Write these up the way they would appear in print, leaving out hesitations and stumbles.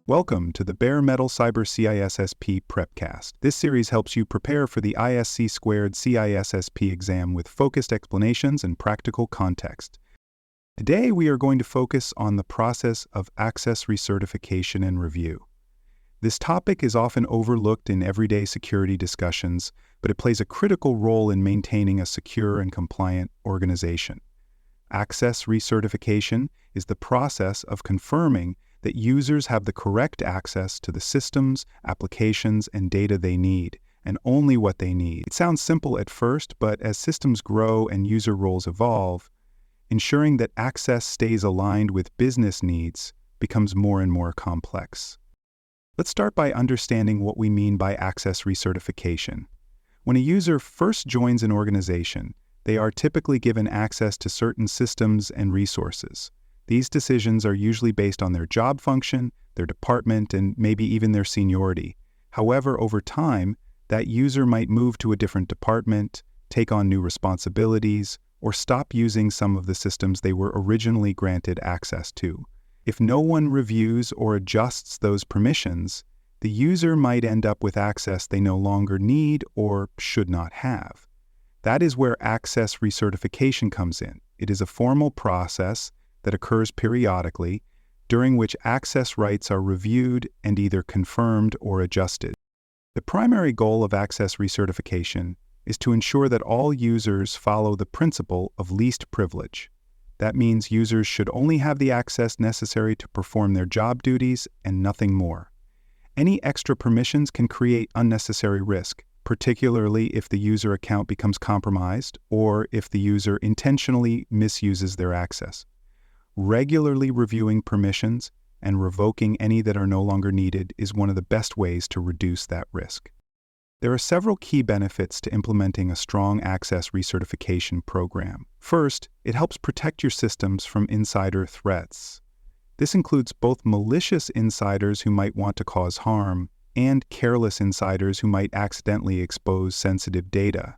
Welcome to the Bare Metal Cyber CISSP Prepcast. This series helps you prepare for the ISC Squared CISSP exam with focused explanations and practical context. Today we are going to focus on the process of access recertification and review. This topic is often overlooked in everyday security discussions, but it plays a critical role in maintaining a secure and compliant organization. Access recertification is the process of confirming that users have the correct access to the systems, applications, and data they need, and only what they need. It sounds simple at first, but as systems grow and user roles evolve, ensuring that access stays aligned with business needs becomes more and more complex. Let's start by understanding what we mean by access recertification. When a user first joins an organization, they are typically given access to certain systems and resources. These decisions are usually based on their job function, their department, and maybe even their seniority. However, over time, that user might move to a different department, take on new responsibilities, or stop using some of the systems they were originally granted access to. If no one reviews or adjusts those permissions, the user might end up with access they no longer need or should not have. That is where access recertification comes in. It is a formal process that occurs periodically, during which access rights are reviewed and either confirmed or adjusted. The primary goal of access recertification is to ensure that all users follow the principle of least privilege. That means users should only have the access necessary to perform their job duties and nothing more. Any extra permissions can create unnecessary risk, particularly if the user account becomes compromised or if the user intentionally misuses their access. Regularly reviewing permissions and revoking any that are no longer needed is one of the best ways to reduce that risk. There are several key benefits to implementing a strong access recertification program. First, it helps protect your systems from insider threats. This includes both malicious insiders who might want to cause harm and careless insiders who might accidentally expose sensitive data.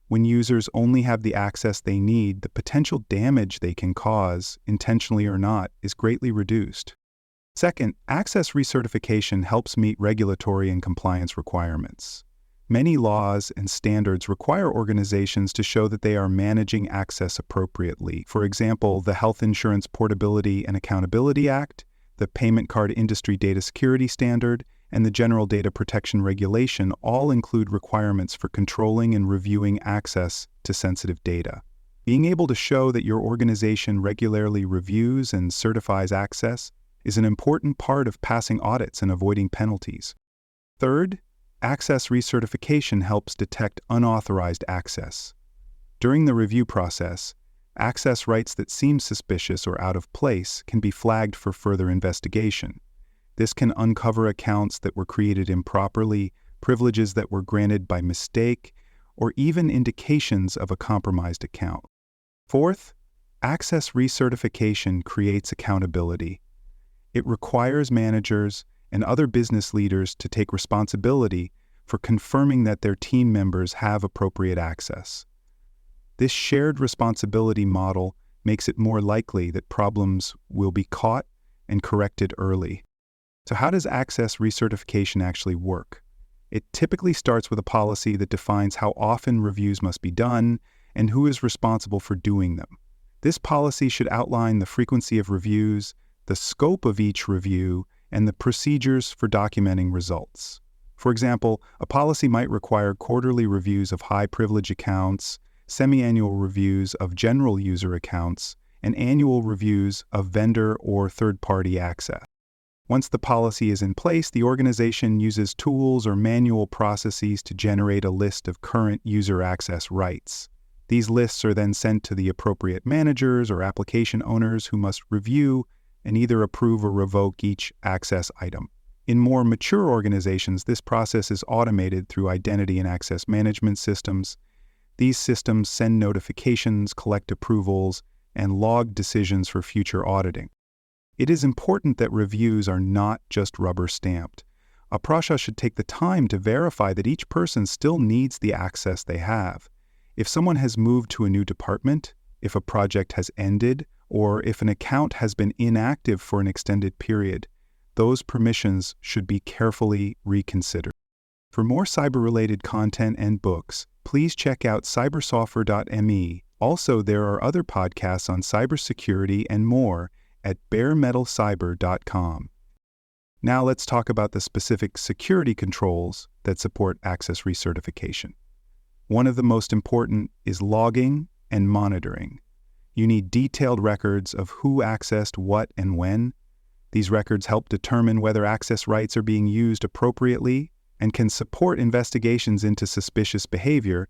When users only have the access they need, the potential damage they can cause, intentionally or not, is greatly reduced. Second, access recertification helps meet regulatory and compliance requirements. Many laws and standards require organizations to show that they are managing access appropriately. For example, the Health Insurance Portability and Accountability Act, the Payment Card Industry Data Security Standard, and the General Data Protection Regulation all include requirements for controlling and reviewing access to sensitive data. Being able to show that your organization regularly reviews and certifies access is an important part of passing audits and avoiding penalties. Third, access recertification helps detect unauthorized access. During the review process, access rights that seem suspicious or out of place can be flagged for further investigation. This can uncover accounts that were created improperly, privileges that were granted by mistake, or even indications of a compromised account. Fourth, access recertification creates accountability. It requires managers and other business leaders to take responsibility for confirming that their team members have appropriate access. This shared responsibility model makes it more likely that problems will be caught and corrected early. So how does access recertification actually work? It typically starts with a policy that defines how often reviews must be done and who is responsible for doing them. This policy should outline the frequency of reviews, the scope of each review, and the procedures for documenting results. For example, a policy might require quarterly reviews of high-privilege accounts, semi-annual reviews of general user accounts, and annual reviews of vendor or third-party access. Once the policy is in place, the organization uses tools or manual processes to generate a list of current user access rights. These lists are then sent to the appropriate managers or application owners who must review and either approve or revoke each access item. In more mature organizations, this process is automated through identity and access management systems. These systems send notifications, collect approvals, and log decisions for future auditing. It is important that reviews are not just rubber-stamped. A process should take the time to verify that each person still needs the access they have. If someone has moved to a new department, if a project has ended, or if an account has been inactive for an extended period, those permissions should be carefully reconsidered. For more cyber-related content and books, please check out cybersoftware.me. Also, there are other podcasts on cybersecurity and more at baremetalcyber.com. Now let's talk about the specific security controls that support access recertification. One of the most important is logging and monitoring. You need detailed records of who accessed what and when. These records help determine whether access rights are being used appropriately and can support investigations into suspicious behavior.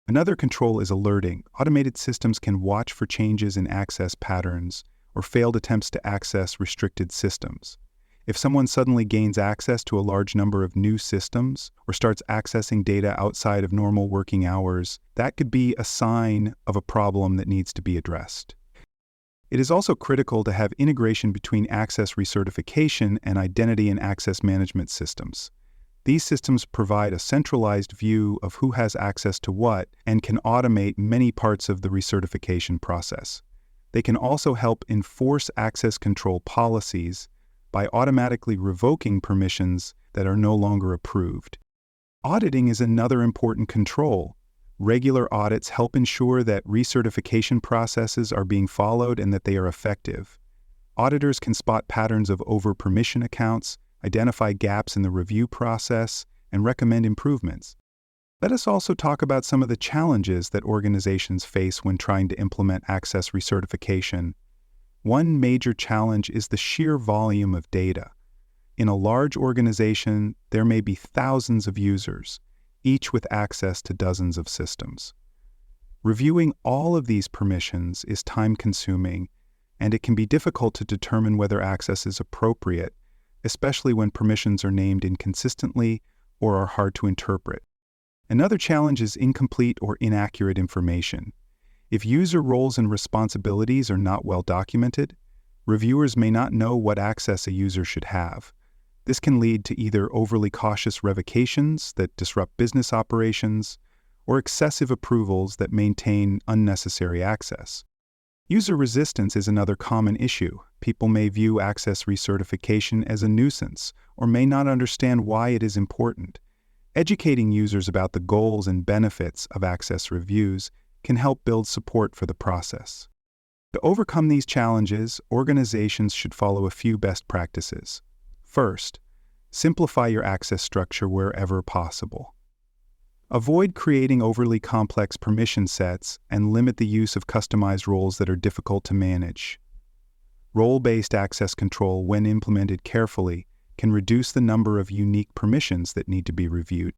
Another control is alerting. Automated systems can watch for changes in access patterns or failed attempts to access restricted systems. If someone suddenly gains access to a large number of new systems or starts accessing data outside of normal working hours, that could be a sign of a problem that needs to be addressed. It is also critical to have integration between access recertification and identity and access management systems. These systems provide a centralized view of who has access to what and can automate many parts of the recertification process. They can also help enforce access control policies by automatically revoking permissions that are no longer approved. Auditing is another important control. Regular audits help ensure that recertification processes are being followed and that they are effective. Auditors can spot patterns of over-permission accounts, identify gaps in the review process, and recommend improvements. Let us also talk about some of the challenges that organizations face when trying to implement access recertification. One major challenge is the sheer volume of data. In a large organization, there may be thousands of users, each with access to dozens of systems. Reviewing all of these permissions is time-consuming, and it can be difficult to determine whether access is appropriate, especially when permissions are named inconsistently or are hard to interpret. Another challenge is incomplete or inaccurate information. If user roles and responsibilities are not well documented, reviewers may not know what access a user should have. This can lead to either overly cautious revocations that disrupt business operations or excessive approvals that maintain unnecessary access. User resistance is another common issue. People may view access recertification as a nuisance or may not understand why it is important. Educating users about the goals and benefits of access reviews can help build support for the process. To overcome these challenges, organizations should follow a few best practices. First, simplify your access structure wherever possible. Avoid creating overly complex permission sets and limit the use of customized roles that are difficult to manage. Role-based access control, when implemented carefully, can reduce the number of unique permissions that need to be reviewed.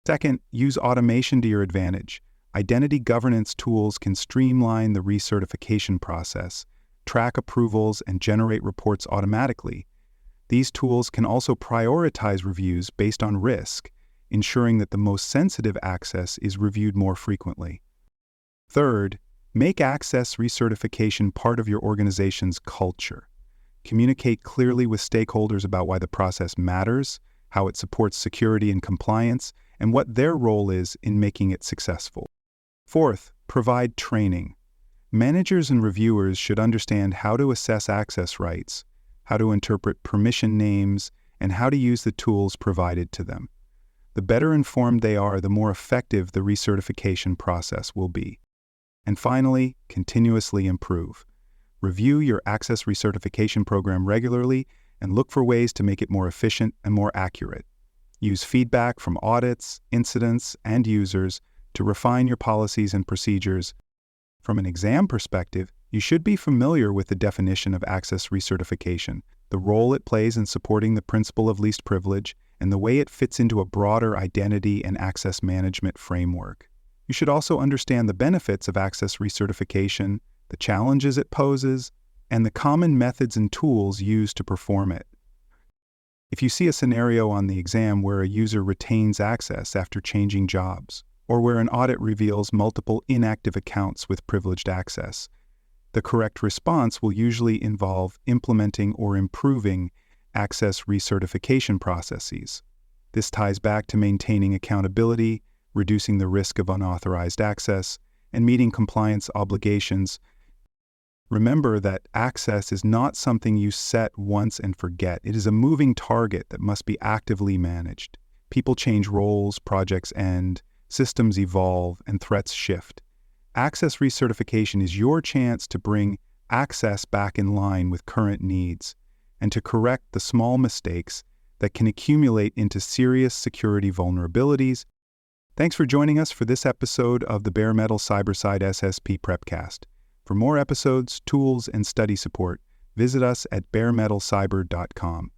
Second, use automation to your advantage. Identity governance tools can streamline the recertification process, track approvals, and generate reports automatically. These tools can also prioritize reviews based on risk, ensuring that the most sensitive access is reviewed more frequently. Third, make access recertification part of your organization's culture. Communicate clearly with stakeholders about why the process matters, how it supports security and compliance, and what their role is in making it successful. Fourth, provide training. Managers and reviewers should understand how to assess access rights, how to interpret permission names, and how to use the tools provided to them. The better informed they are, the more effective the recertification process will be. And finally, continuously improve. Review your access recertification program regularly and look for ways to make it more efficient and more accurate. Use feedback from audits, incidents, and users to refine your policies and procedures. From an exam perspective, you should be familiar with the definition of access recertification, the role it plays in supporting the principle of least privilege, and the way it fits into a broader identity and access management framework. You should also understand the benefits of access recertification, the challenges it poses, and the common methods and tools used to perform it. If you see a scenario on the exam where a user retains access after changing jobs, or where an audit reveals multiple inactive accounts with privileged access, the correct response will usually involve implementing or improving access recertification processes. This ties back to maintaining accountability, reducing the risk of unauthorized access, and meeting compliance obligations. Remember that access is not something you set once and forget. It is a moving target that must be actively managed. People change roles, projects end, systems evolve, and threats shift. Access recertification is your chance to bring access back in line with current needs and to correct the small mistakes that can accumulate into serious security vulnerabilities. Thanks for joining us for this episode of the Bare Metal CyberSide SSP Prepcast. For more episodes, tools, and study support, visit us at baremetalcyber.com.